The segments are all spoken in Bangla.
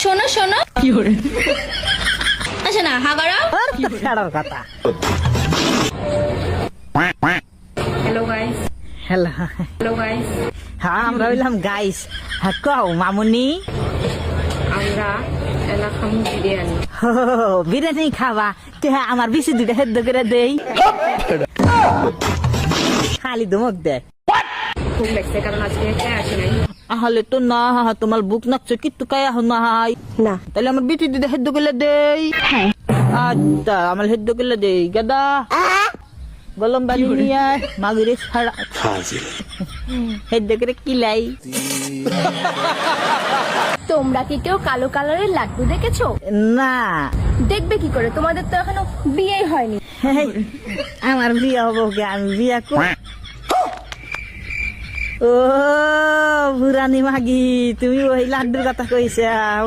শোনো শোনো আচ্ছা না হাগারা ছাড়ার কথা। Hello guys hello hello guys হ্যাঁ আমরা হইলাম গাইস। হ্যাঁ কও মামুনি আমরা এলা খামু বিরিয়ানি হো, বিরিয়ানি খাবা কে আমার বেশি দুইটা হেদ্দ করে দেই খালি ধমক দেয়। খুব লাগছে কারণ আজকে একটা আসে নাই আহলে তো না তোমার বুক নাকছে কিন্তু কায়া নাই না তাহলে আমার বেশি দুইটা হেদ্দ করে দেই। আচ্ছা আমার হেদ্দ করে দেই গাদা গলম বালি নিয়ে মাগুরে ছাড়া হেদ্দ করে কিলাই। তোমরা কি কেউ কালো কালারের লাড্ডু দেখেছো? না দেখবে কি করে, তোমাদের তো এখনো বিয়েই হয়নি। আমার বিয়া হবো কে আমি বিয়া কর। ও বুড়ানি মাগি তুমি ওই লাড্ডুর কথা কইছাও।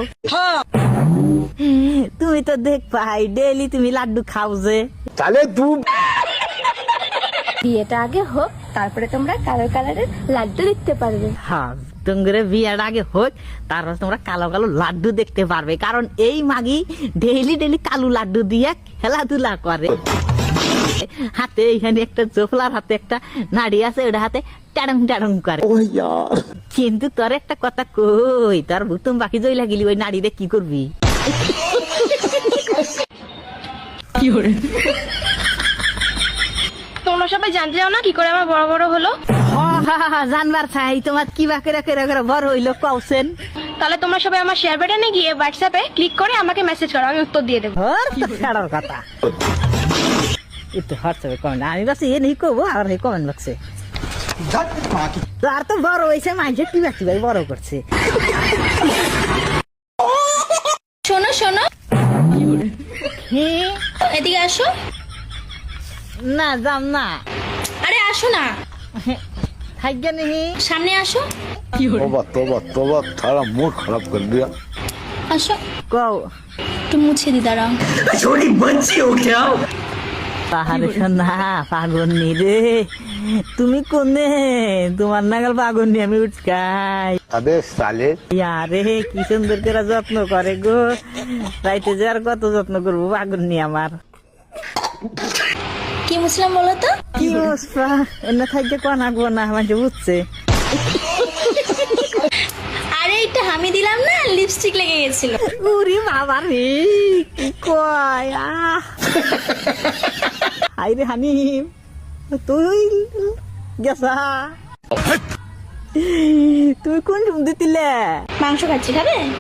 তুমি তো দেখ পাই ডেইলি তুমি লাড্ডু খাও যে তাহলে তুই বিয়েটা আগে হোক তারপরে তোমরা কালো কালারের লাড্ডু দেখতে পারবে। হ্যাঁ তোমার বিয়ার আগে হোক তারপর তোমরা কালো কালো লাড্ডু দেখতে পারবে কারণ এই মাগি ডেইলি ডেইলি কালো লাড্ডু দিয়ে খেলাধুলা করে। হাতে এইখানে একটা জোফলার হাতে একটা নাড়ি আছে ওটা হাতে টাডং টাডং করে। কিন্তু তোর একটা কথা কই তোর ভুতুম বাকি জই লাগিলি ওই নাড়িরে কি করবি? তোমরা সবাই জানতে চাও না কি করে আমার বড় বড় হলো? জানবার চাই তোমার কি বা করে করে করে বড় হইলো কওছেন। তাহলে তোমরা সবাই আমার শেয়ার বাটনে গিয়ে হোয়াটসঅ্যাপে ক্লিক করে আমাকে মেসেজ করো, আমি উত্তর দিয়ে দেবো। ছাড়ার কথা একটু হোয়াটসঅ্যাপে কমেন্ট আমি বাস এ নেই করবো আর এই কমেন্ট বক্সে আর তো বড় হয়েছে মাঝে কি ব্যক্তি ভাই বড় করছে। শোনো শোনো হ্যাঁ এদিকে আসো। না যাম না আরে আসো না, থাকবে নেই সামনে আসো। तोबा तोबा तोबा थारा मूड खराब कर दिया। আসো কও একটু মুছে দি দাঁড়াও। পাহাড়ে সোনা পাগন্নি রে তুমি কোনে তোমার নাগাল পাগন্নি আমি উঠকাই। अबे साले আরে কি সুন্দর করে যত্ন করে গো রাইতে যে আর কত যত্ন করবো পাগন্নি আমার। কি মুছলাম বলো তো? কি অবস্থা এনে থাকতে কোন আগবো না মানে বুঝছে। আরে এটা আমি দিলাম না, লিপস্টিক লেগে গেছিল। উরি বাবা রে কি কয় আইরে হানিম তুই গেছা তুমি কোন রুম দিতিলে? মাংস খাচ্ছি, খাবে?